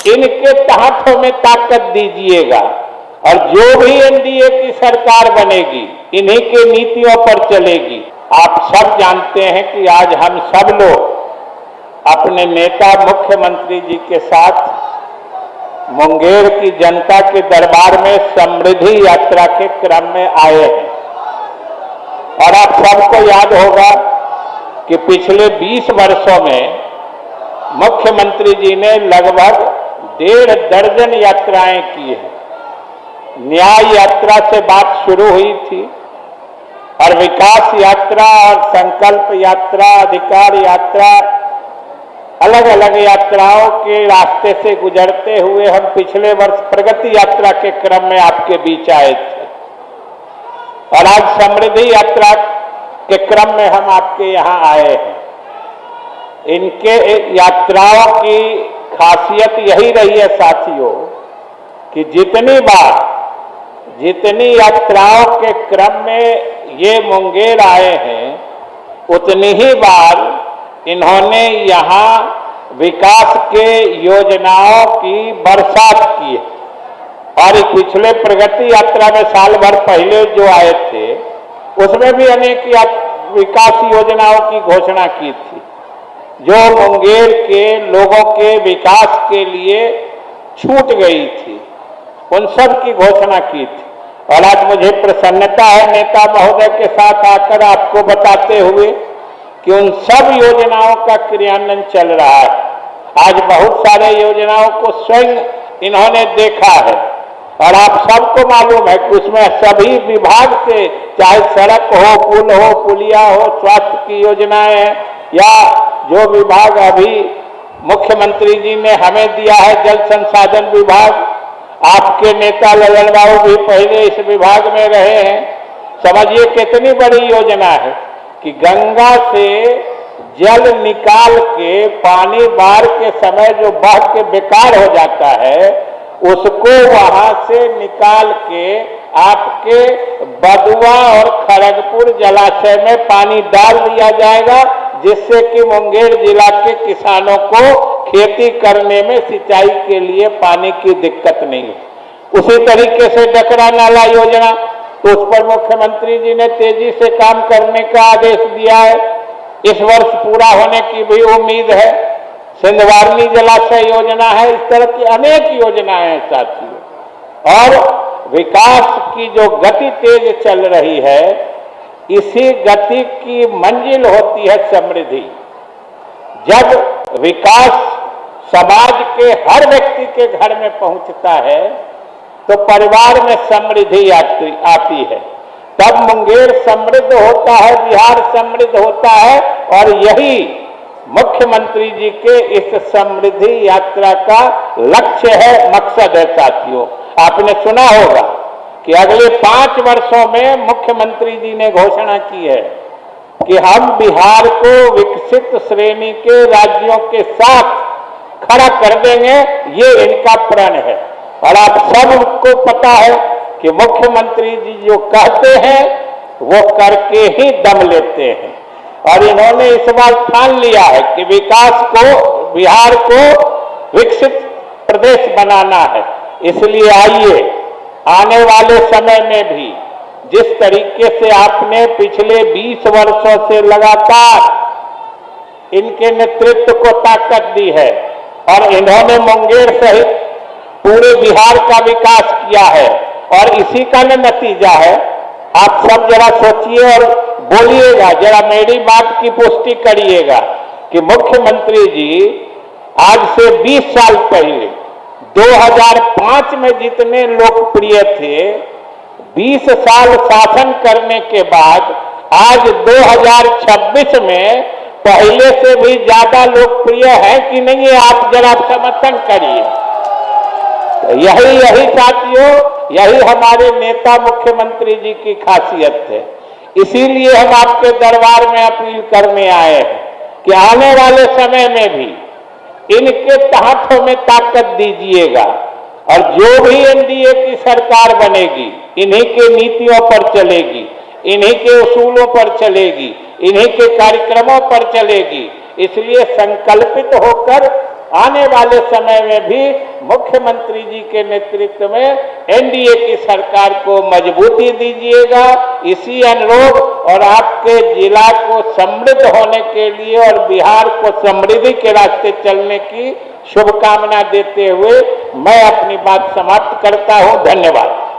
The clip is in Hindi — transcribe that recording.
इनके तहतों में ताकत दीजिएगा और जो भी एनडीए की सरकार बनेगी इन्हीं के नीतियों पर चलेगी। आप सब जानते हैं कि आज हम सब लोग अपने नेता मुख्यमंत्री जी के साथ मुंगेर की जनता के दरबार में समृद्धि यात्रा के क्रम में आए हैं। और आप सबको याद होगा कि पिछले 20 वर्षों में मुख्यमंत्री जी ने लगभग 1.5 दर्जन यात्राएं की हैं। न्याय यात्रा से बात शुरू हुई थी और विकास यात्रा और संकल्प यात्रा, अधिकार यात्रा, अलग अलग यात्राओं के रास्ते से गुजरते हुए हम पिछले वर्ष प्रगति यात्रा के क्रम में आपके बीच आए थे और आज समृद्धि यात्रा के क्रम में हम आपके यहाँ आए हैं। इनके यात्राओं की खासियत यही रही है साथियों कि जितनी यात्राओं के क्रम में ये मुंगेर आए हैं उतनी ही बार इन्होंने यहाँ विकास के योजनाओं की बरसात की है। और पिछले प्रगति यात्रा में साल भर पहले जो आए थे उसमें भी अनेक विकास योजनाओं की घोषणा की थी जो मुंगेर के लोगों के विकास के लिए छूट गई थी, उन सब की घोषणा की थी। और आज मुझे प्रसन्नता है नेता महोदय के साथ आकर आपको बताते हुए कि उन सब योजनाओं का क्रियान्वयन चल रहा है। आज बहुत सारे योजनाओं को स्वयं इन्होंने देखा है और आप सबको मालूम है कि उसमें सभी विभाग से, चाहे सड़क हो, पुल हो, पुलिया हो, स्वास्थ्य की योजनाएं हैं या जो विभाग अभी मुख्यमंत्री जी ने हमें दिया है जल संसाधन विभाग, आपके नेता ललन बाबू भी पहले इस विभाग में रहे हैं। समझिए कितनी बड़ी योजना है कि गंगा से जल निकाल के पानी बाढ़ के समय जो बह के बेकार हो जाता है उसको वहां से निकाल के आपके बदुआ और खड़गपुर जलाशय में पानी डाल दिया जाएगा जिससे कि मुंगेर जिला के किसानों को खेती करने में सिंचाई के लिए पानी की दिक्कत नहीं है। उसी तरीके से डकरा नाला योजना, तो उस पर मुख्यमंत्री जी ने तेजी से काम करने का आदेश दिया है। इस वर्ष पूरा होने की भी उम्मीद है। सिंधवारनी जलाशय योजना है, इस तरह की अनेक योजनाएं हैं साथियों। और विकास की जो गति तेज चल रही है, इसी गति की मंजिल होती है समृद्धि। जब विकास समाज के हर व्यक्ति के घर में पहुंचता है तो परिवार में समृद्धि आती है, तब मुंगेर समृद्ध होता है, बिहार समृद्ध होता है। और यही मुख्यमंत्री जी के इस समृद्धि यात्रा का लक्ष्य है, मकसद है साथियों। आपने सुना होगा कि अगले 5 वर्षों में मुख्यमंत्री जी ने घोषणा की है कि हम बिहार को विकसित श्रेणी के राज्यों के साथ खड़ा कर देंगे, ये इनका प्रण है। और आप सबको पता है कि मुख्यमंत्री जी जो कहते हैं वो करके ही दम लेते हैं। और इन्होंने इस बार ठान लिया है कि विकास को, बिहार को विकसित प्रदेश बनाना है। इसलिए आइए आने वाले समय में भी जिस तरीके से आपने पिछले 20 वर्षों से लगातार इनके नेतृत्व को ताकत दी है और इन्होंने मुंगेर सहित पूरे बिहार का विकास किया है और इसी का नतीजा है। आप सब जरा सोचिए और बोलिएगा, जरा मेरी बात की पुष्टि करिएगा कि मुख्यमंत्री जी आज से 20 साल पहले 2005 में जितने लोकप्रिय थे, 20 साल शासन करने के बाद आज 2026 में पहले से भी ज्यादा लोकप्रिय है कि नहीं है? आप जरा समर्थन करिए। यही साथियों, यही हमारे नेता मुख्यमंत्री जी की खासियत है। इसीलिए हम आपके दरबार में अपील करने आए हैं कि आने वाले समय में भी इनके तहतों में ताकत दीजिएगा और जो भी एनडीए की सरकार बनेगी इन्हीं के नीतियों पर चलेगी, इन्हीं के उसूलों पर चलेगी, इन्हीं के कार्यक्रमों पर चलेगी। इसलिए संकल्पित होकर आने वाले समय में भी मुख्यमंत्री जी के नेतृत्व में एनडीए की सरकार को मजबूती दीजिएगा, इसी अनुरोध और आपके जिला को समृद्ध होने के लिए और बिहार को समृद्धि के रास्ते चलने की शुभकामना देते हुए मैं अपनी बात समाप्त करता हूं। धन्यवाद।